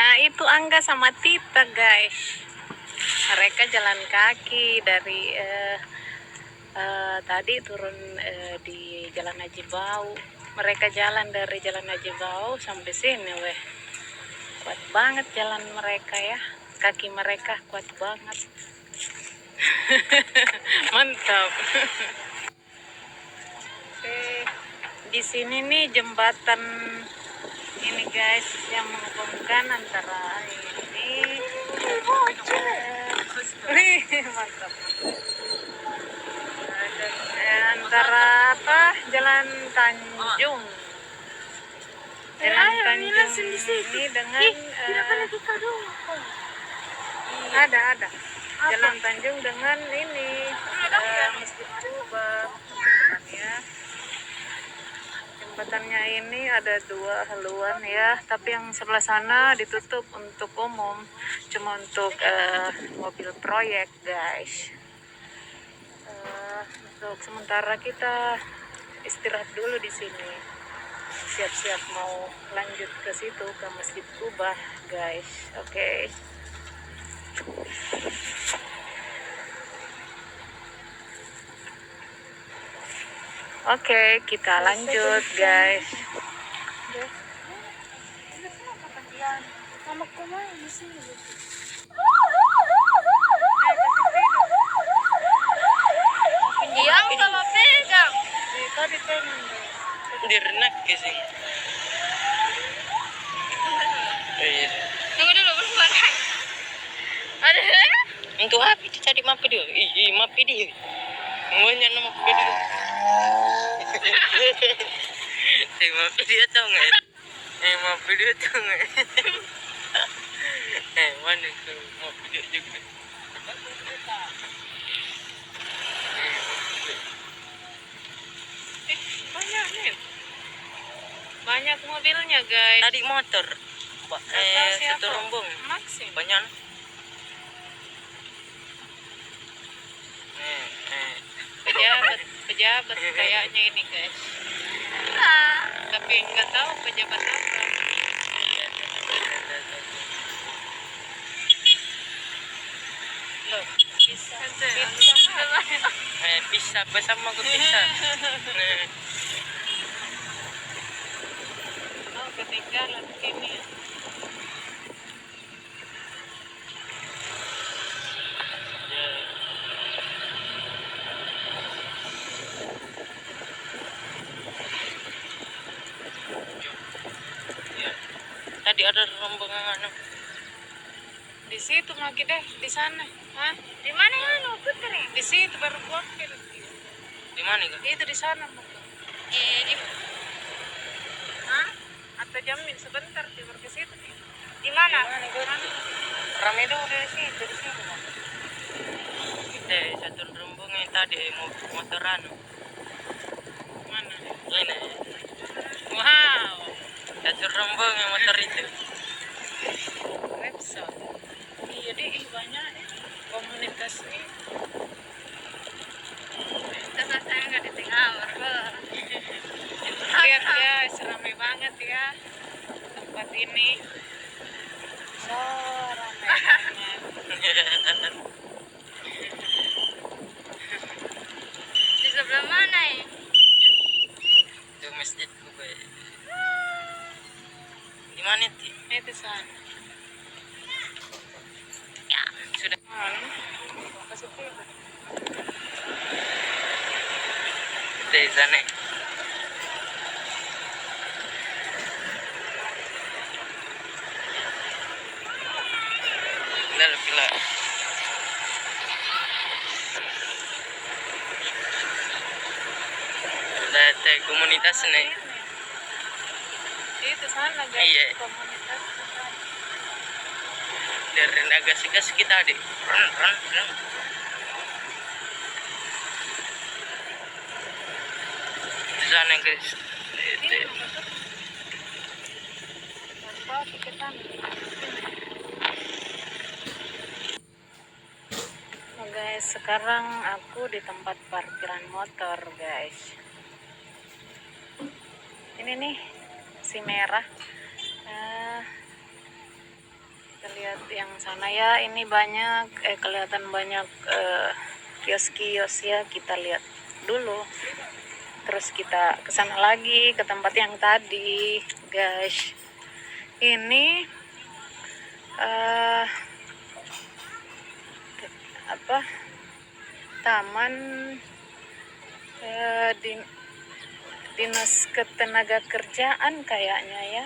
Nah, itu Angga sama Tita, guys. Mereka jalan kaki dari tadi turun di Jalan Haji Bau. Mereka jalan dari Jalan Haji Bau sampai sini, weh. Kuat banget jalan mereka ya. Kaki mereka kuat banget. Mantap. Oke. Di sini nih jembatan ini, guys, yang menghubungkan antara ini mantap. Antara apa? Jalan Tanjung. Jalan Tanjung ini dengan ada. Jalan Tanjung dengan ini Masjid Kuba. Ya. Jembatannya ini ada 2 haluan ya, tapi yang sebelah sana ditutup untuk umum, cuma untuk mobil proyek, guys. Untuk sementara kita istirahat dulu di sini, siap-siap mau lanjut ke situ, ke Masjid Kuba, guys. Oke. Oke, kita lanjut, guys. Yang sama pegang. Direnak sih. Tunggu dulu, belum pakai. Ada. Untuk apa cari map dia? Map dia. Banyak nama dia. Map dia tahu nggak? Map dia tahu nggak? Mana tuh map dia juga? Banyak nih. Banyak mobilnya, guys. Tadi motor. Satu rombong. Maksim. Banyak. Pejabat kayaknya ini, guys. Tapi nggak tahu pejabat apa. Loh, bisa. Bisa bersama ke bisa. Oh, ketinggalan ini. Tadi ada rombongan. Di situ lagi deh, di sana. Hah? Di mana yang lu putri? Di situ baru kumpul. Di mana kak? Itu di sana, Bu. Di Hah? Atau jamin sebentar di ke situ. di mana? Ramai dulu di situ, di sini. Satu rombongan tadi motoran. Mana? Ini. Wow. Satu rombongan motor itu. Repsol. Iya deh, banyak ya. Komunitas ini. Tengah saya nggak ditinggal, Lihat guys, ramai banget ya tempat ini. So ramai banget. Di sebelah mana ya? Itu Masjid Kuba. Di mana itu? Itu sana. Ya, sudah. Kasih tiga. Dari sana. Lalu pula. Ada komunitas nih. Itu sana guys. Iya. Komunitas sana. Dari naga segas kita deh. Run. Di sana guys. Oh guys, sekarang aku di tempat parkiran motor, guys. Ini nih si merah. Kita lihat yang sana ya, ini banyak kelihatan banyak kios-kios ya, kita lihat dulu. Terus kita ke sana lagi ke tempat yang tadi, guys. Ini apa? Taman Dinas Ketenagakerjaan kayaknya ya.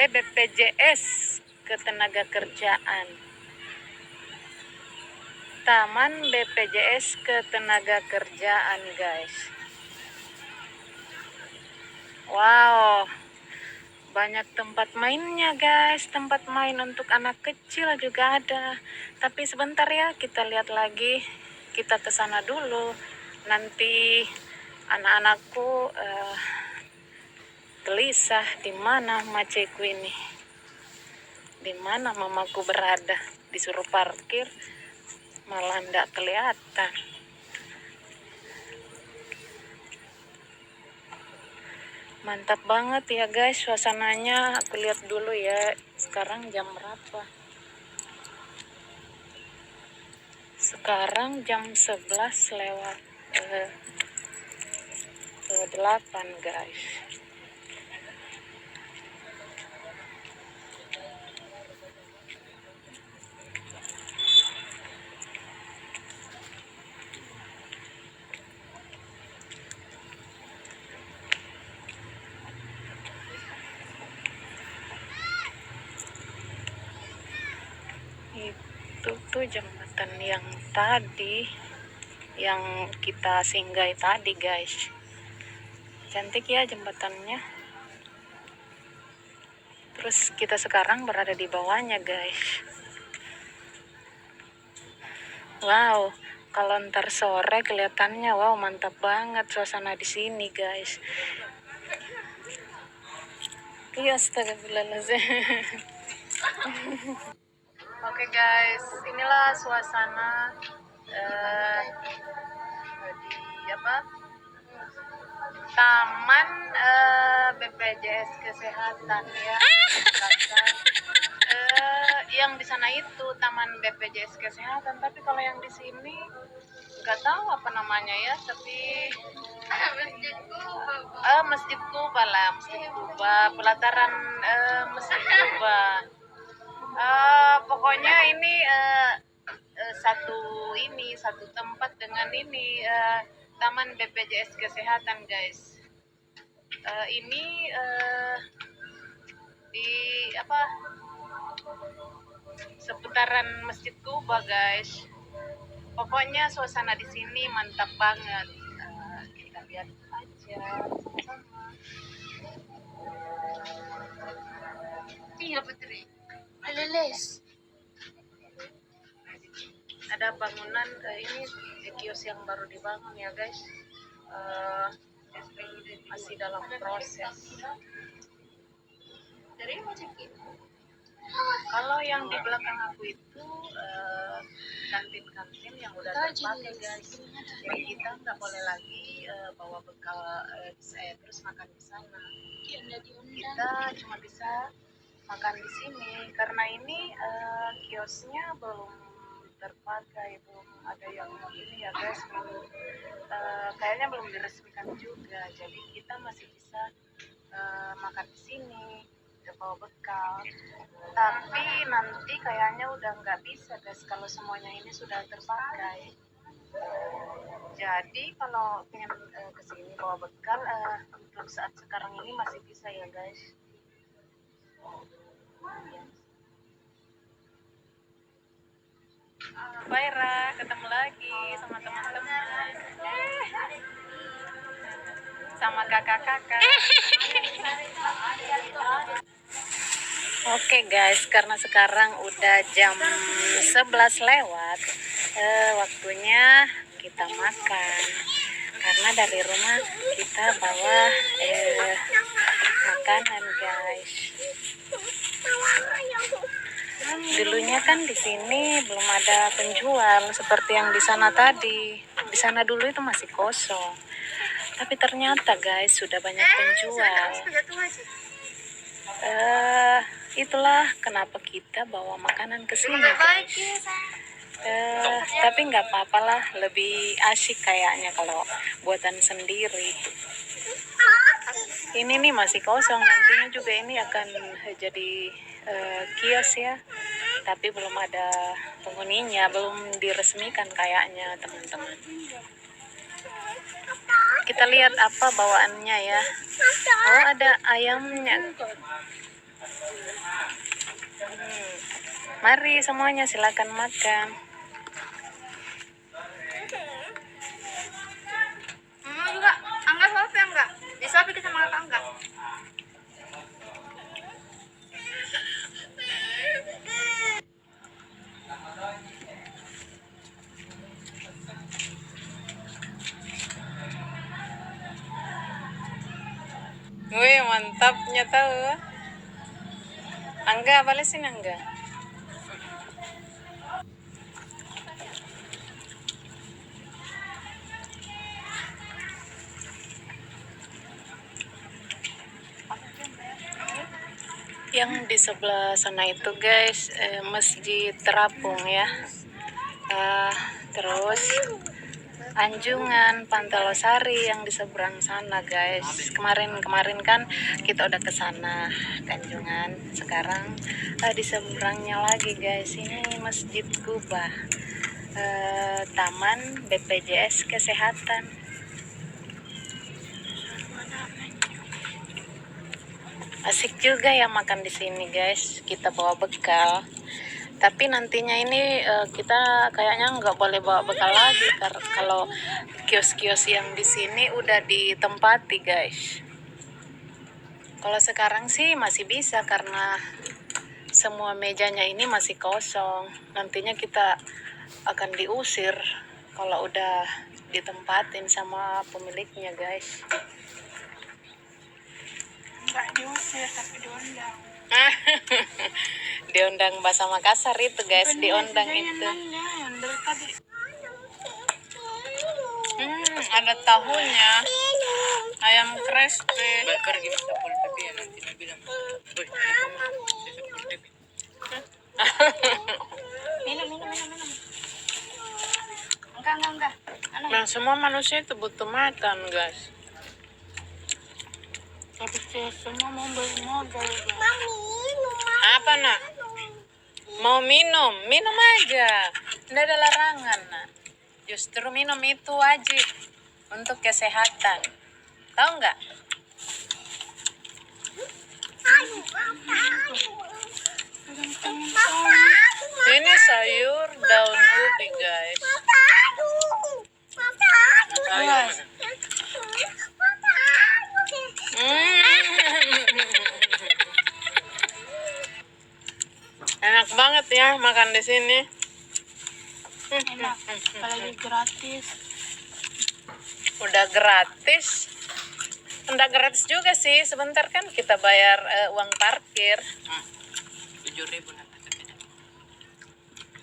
BPJS Ketenagakerjaan. Taman BPJS Ketenagakerjaan, guys. Wow, banyak tempat mainnya, guys. Tempat main untuk anak kecil juga ada. Tapi sebentar ya, kita lihat lagi. Kita ke sana dulu. Nanti anak-anakku gelisah di mana maceku ini. Di mana mamaku berada? Disuruh parkir malah enggak kelihatan. Mantap banget ya guys suasananya. Aku lihat dulu ya, sekarang jam berapa? Sekarang jam 11 lewat 8 guys. Itu tuh jembatan yang tadi, yang kita singgahi tadi guys. Cantik ya jembatannya. Terus kita sekarang berada di bawahnya guys. Wow, kalau ntar sore kelihatannya wow mantap banget suasana di sini guys. Iya, astagfirullahaladzim. Oke guys, inilah suasana di Taman BPJS Kesehatan ya. Yang di sana itu Taman BPJS Kesehatan, tapi kalau yang di sini nggak tahu apa namanya ya, tapi Masjid Kuba lah, Masjid Kuba, pelataran Masjid Kuba. Pokoknya ini satu tempat dengan ini Taman BPJS Kesehatan guys. Ini di seputaran Masjid Kuba guys. Pokoknya suasana di sini mantap banget. Kita lihat aja sama-sama. Iya Putri. Aleles. Ada bangunan ini kios yang baru dibangun ya guys. Masih dalam proses. Dari mana cekik? Kalau yang di belakang aku itu kantin-kantin yang udah terpakai guys. Jadi kita nggak boleh lagi bawa bekal terus makan di sana. Kita cuma bisa makan di sini karena ini kiosnya belum terpakai, belum ada yang ini ya guys, kayaknya belum diresmikan juga. Jadi kita masih bisa makan di sini, bawa bekal. Tapi nanti kayaknya udah nggak bisa guys kalau semuanya ini sudah terpakai. Jadi kalau pengen kesini bawa bekal untuk saat sekarang ini masih bisa ya guys. Baira, ketemu lagi sama teman-teman, sama kakak-kakak. Oke guys, karena sekarang udah jam 11 lewat, waktunya kita makan. Karena dari rumah kita bawa makanan guys. Dulunya kan di sini belum ada penjual seperti yang di sana tadi. Di sana dulu itu masih kosong. Tapi ternyata guys sudah banyak penjual. Itulah kenapa kita bawa makanan ke sini, guys. Tapi nggak apa-apa lah, lebih asik kayaknya kalau buatan sendiri. Ini nih masih kosong, nantinya juga ini akan jadi kios ya. Tapi belum ada penghuninya, belum diresmikan kayaknya teman-teman. Kita lihat apa bawaannya ya. Oh, ada ayamnya. Mari semuanya silakan makan. Mama juga. Angga suapin enggak? Disuapin ke sama Angga. Wih, mantapnya tahu. Angga, balesin Angga. Yang di sebelah sana itu guys, Masjid Terapung ya. Terus Anjungan, Pantelosari yang di seberang sana guys. Kemarin kan kita udah ke sana ke Anjungan. Sekarang di seberangnya lagi guys. Ini Masjid Kuba, Taman BPJS Kesehatan. Asik juga ya makan di sini guys. Kita bawa bekal. Tapi nantinya ini kita kayaknya nggak boleh bawa bekal lagi kalau kios-kios yang di sini udah ditempati guys. Kalau sekarang sih masih bisa karena semua mejanya ini masih kosong. Nantinya kita akan diusir kalau udah ditempatin sama pemiliknya guys. Enggak diusir tapi diundang. Diundang bahasa Makassar itu guys, diundang itu. Yang dari tadi. Ada tahunya, ayam crispy. Bakar gini sapul tapi ya nanti dia bilang, "Boy, ini kamu saya sapul tapi." Minum. Enggak. Nah, semua manusia itu butuh makan guys. Tapi semua mau beli modal. Apa nak? Mau minum? Minum aja. Tidak ada larangan nak. Justru minum itu wajib untuk kesehatan. Tahu nggak? Ini sayur daun ubi guys. Enak banget ya makan di sini. Enak. Apalagi gratis. Udah gratis. Udah gratis juga sih. Sebentar kan kita bayar uang parkir. 7.000 nanti.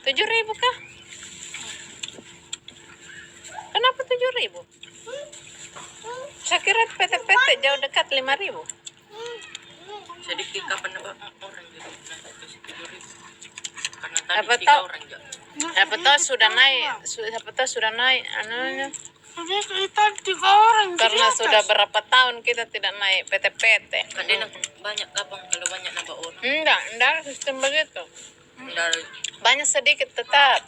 7.000 kah? Kenapa 7.000? Saya kira PT jauh dekat 5.000. Sedikit kapan apa orang jadi nanti kasih 7.000. Karena Apa tadi 3 tahu? orang enggak. Siapa tahu sudah naik anunya. Jadi kita 3 orang. Karena sudah berapa tahun kita tidak naik PT. Kadang banyak kapang kalau banyak nambah orang. Enggak sistem begitu. Enggak Banyak sedikit tetap.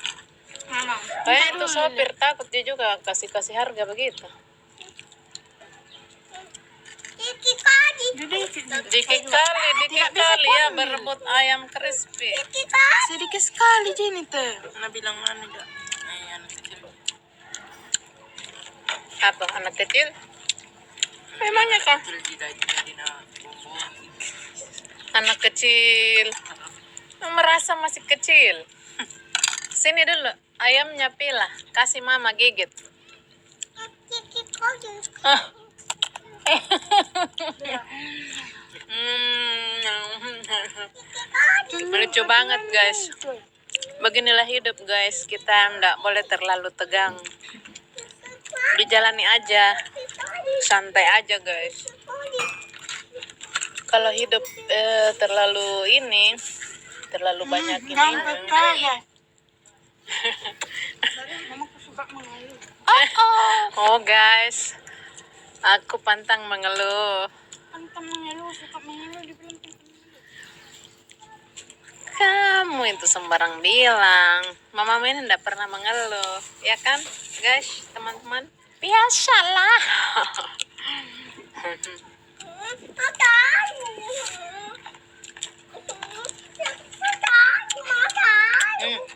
Memang. Kayak itu sopir takut dia juga kasih harga begitu. Dikit kali ya berebut ayam crispy. Sedikit sekali Jenny teh. Mana bilang mana enggak? Anak kecil. Apa anak kecil? Memangnya kah? Kecil jadi bumbu. Anak kecil merasa masih kecil. Sini dulu, ayamnya pilah, kasih mama gigit. Lucu banget guys. Beginilah hidup guys, kita nggak boleh terlalu tegang. Dijalani aja, santai aja guys. Kalau hidup terlalu banyak ini. Mamaku suka mengeluh. Oh guys, aku pantang mengeluh. Pantang mengeluh, suka mengeluh di belum pantang mengeluh. Kamu itu sembarang bilang. Mama ini tidak pernah mengeluh, ya kan, guys, teman-teman? Biasalah.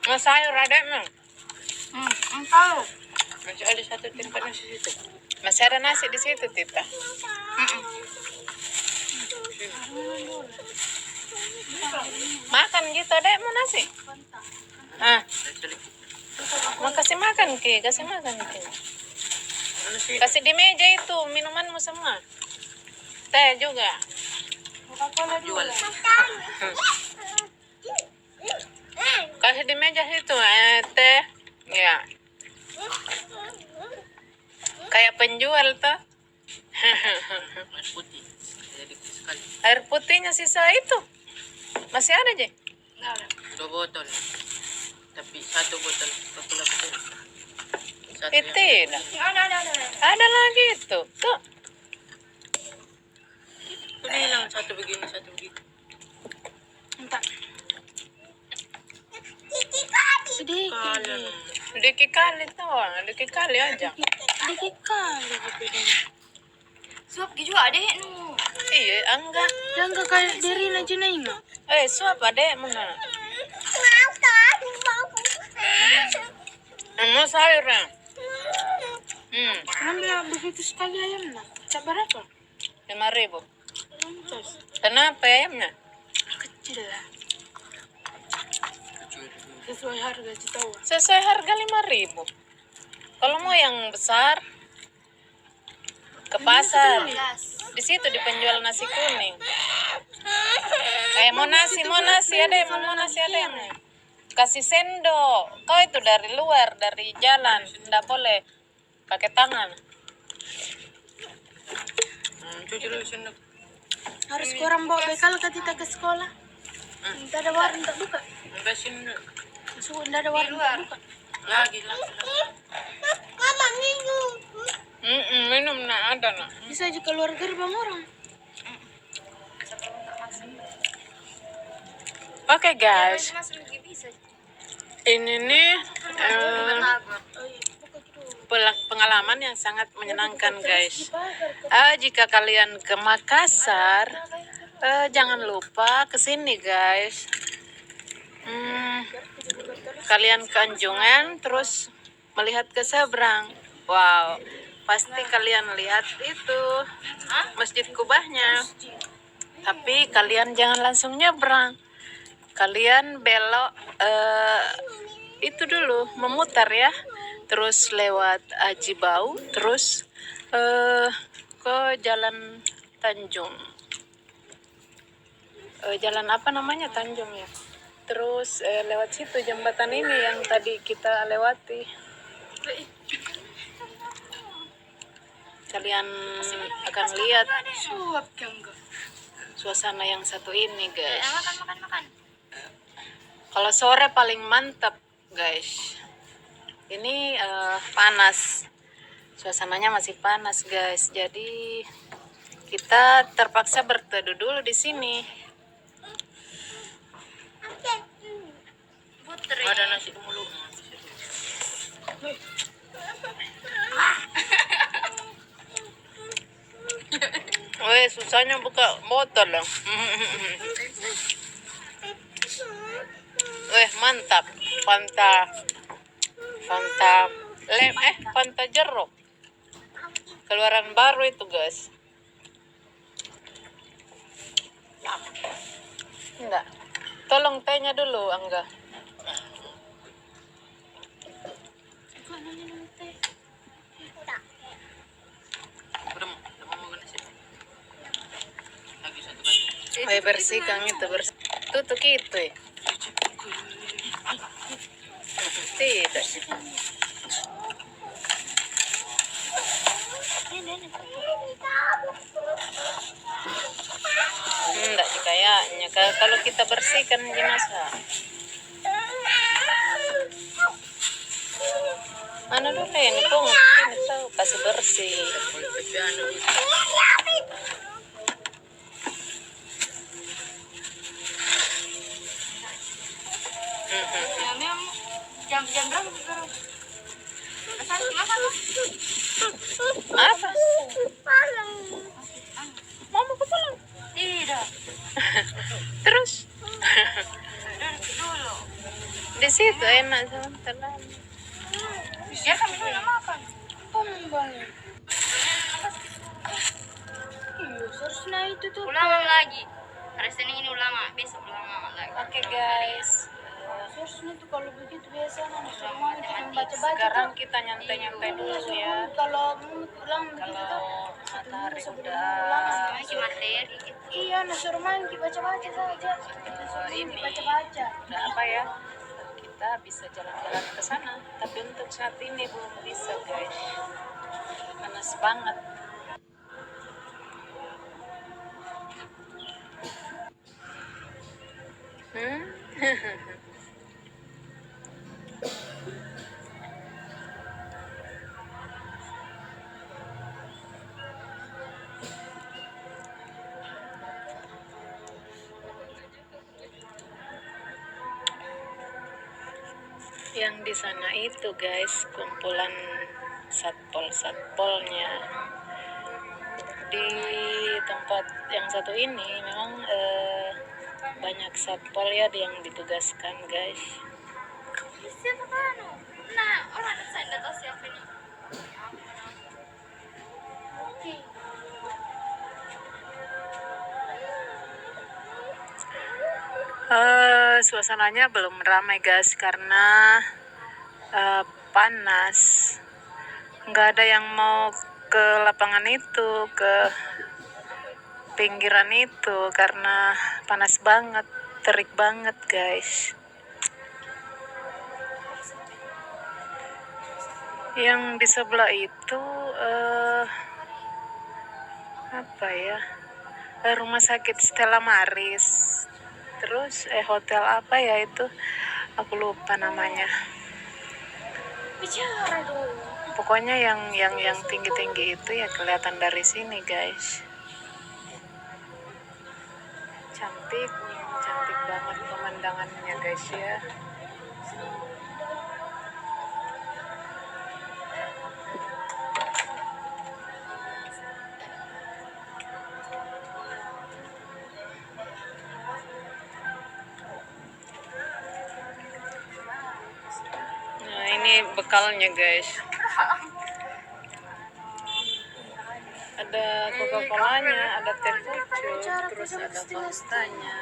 Mau sayur ada emang? Tahu. Masih ada satu tempat nasi situ. Masih ada nasi di situ, Tita. Makan gitu, dek, mau nasi? Ah, mau kasih makan, Ki. Kasih makan, Ki. Kasih di meja itu, minumanmu semua. Teh juga. Jual. Kasih di meja itu, teh. Ya. Kayak penjual tuh. Air putih. Jadi sekali. Air putihnya sisa itu. Masih ada, Je? 2 botol. Tapi 1 botol betul. Satu Itu yang tidak. Ada lagi itu. Tuh. Aku bilang 1 begini, 1 begitu. Entah. Sedikit. Kalian. Dikit kali tuh. Dikit kali aja. Sedikit kali gitu. Suap juga ada nu. Iya, enggak. Yang gak kayak diri aja Naima. Suap adek mana? Mau sayur ya? Ambil begitu sekali ayamnya. Tak berapa? 5.000. Lantas. Kenapa ayamnya? Kecil lah. Sesuai harga tahu. Sesuai harga 5.000. Kalau mau yang besar ke pasar. Di situ di penjual nasi kuning. Mau nasi ada yang mau nasi ada yang. Kasih sendok. Kau itu dari luar, dari jalan, tidak boleh pakai tangan. Cuci dulu sendok. Harus kurang bawa bekal ketika ke sekolah. Tidak ada warung tak buka. Enggak sendok. Masuk tidak ada warung tak buka. Lagi. Mama minum. Minum nak ada nak. Bisa aja keluar gerbang orang. Oke guys, ini nih pengalaman yang sangat menyenangkan guys. Jika kalian ke Makassar, jangan lupa ke sini guys. Kalian ke Anjungan terus melihat ke seberang. Wow, pasti kalian lihat itu Masjid Kubahnya. Tapi kalian jangan langsung nyebrang. Kalian belok itu dulu, memutar ya. Terus lewat Aji Bau, terus ke Jalan Tanjung. Jalan apa namanya? Tanjung ya. Terus lewat situ jembatan ini yang tadi kita lewati. Kalian akan lihat suasana yang satu ini guys. Makan. Kalau sore paling mantap guys. Ini panas, suasananya masih panas guys. Jadi kita terpaksa berteduh dulu di sini. Ada nasi mulu. Weh, susahnya buka botol loh. Weh, mantap. Fanta jeruk. Keluaran baru itu, guys. Enggak. Tolong tehnya dulu, Angga. Udah mau nasi. Lagi 1 kali. Ayo bersihkan itu bersih. Tutup itu ya. Tidak. makanya kalau kita bersihkan jenazah mana dulu ini kok ini tahu kasih bersih. Kalau tapi anu Ya, memang jam berapa sekarang? Apa? Mama ke pulang? Tidak. Terus Dulu. di situ enak sebentar. Ya kami dulu makan. Balik. Iya, seharusnya itu tuh. Ulangan lagi. Hari Senin ini ulangan, besok ulangan lagi. Oke guys, Seharusnya tuh kalau begitu biasa anak suruh mama jangan baca-baca. sekarang kita nyantai-nyantai dulu ya. Kalau ulang begitu tuh. Kalau matahari Sebelum udah ulangan. Lagi materi gitu. Iya, anak suruh main baca-baca saja. ini Baca-baca. udah apa ya? Kita bisa jalan-jalan ke sana, tapi untuk saat ini belum bisa guys. Panas banget. Yang di sana itu guys kumpulan satpol-satpolnya. Di tempat yang satu ini memang banyak satpol ya yang ditugaskan guys. Siapa kan? Nah, orang saya tidak tahu siapa ini. Suasananya belum ramai guys karena panas. Nggak ada yang mau ke lapangan itu, ke pinggiran itu karena panas banget, terik banget guys. Yang di sebelah itu apa ya? Rumah sakit Stella Maris. Terus hotel apa ya itu? Aku lupa namanya. Bicara dulu. Pokoknya yang tinggi-tinggi itu ya kelihatan dari sini guys. Cantik banget pemandangannya guys ya. Nah ini bekalnya guys. Ada Coca-Colanya, ada teh pucuk, terus ada pastanya.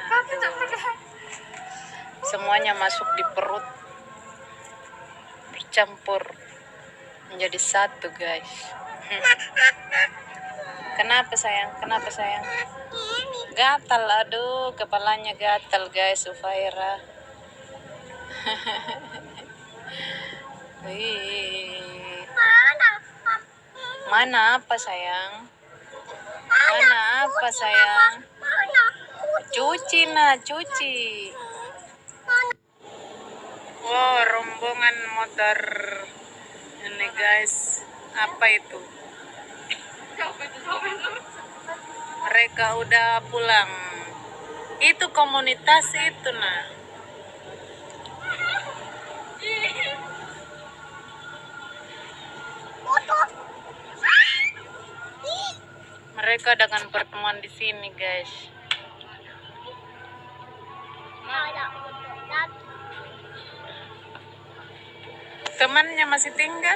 Semuanya masuk di perut, bercampur menjadi satu guys. Kenapa sayang? Gatal, aduh kepalanya gatal guys, Sufaira. Wih. Mana apa sayang? Cuci. Wow, rombongan motor ini guys. Apa itu? Mereka udah pulang. Itu komunitas itu nah. Mereka dengan pertemuan di sini guys. Temannya masih tinggal.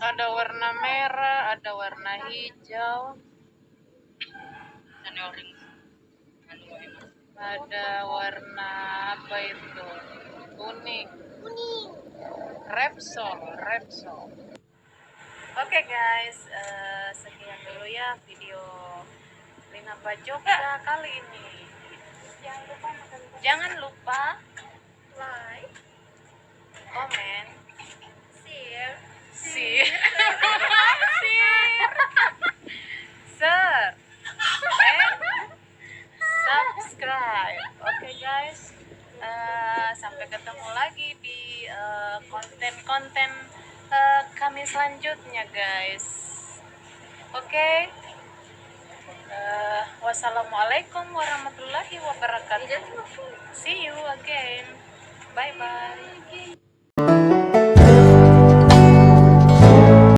Ada warna merah, ada warna hijau, dan orange. ada warna apa itu? Kuning. Repsol. Oke guys, sekian dulu ya video Rina Jogja kali ini. Jangan lupa Like, komen, share, share, share, and subscribe. Oke guys, sampai ketemu lagi di konten-konten kami selanjutnya guys. Oke. Wassalamualaikum warahmatullahi wabarakatuh. See you again. Bye bye.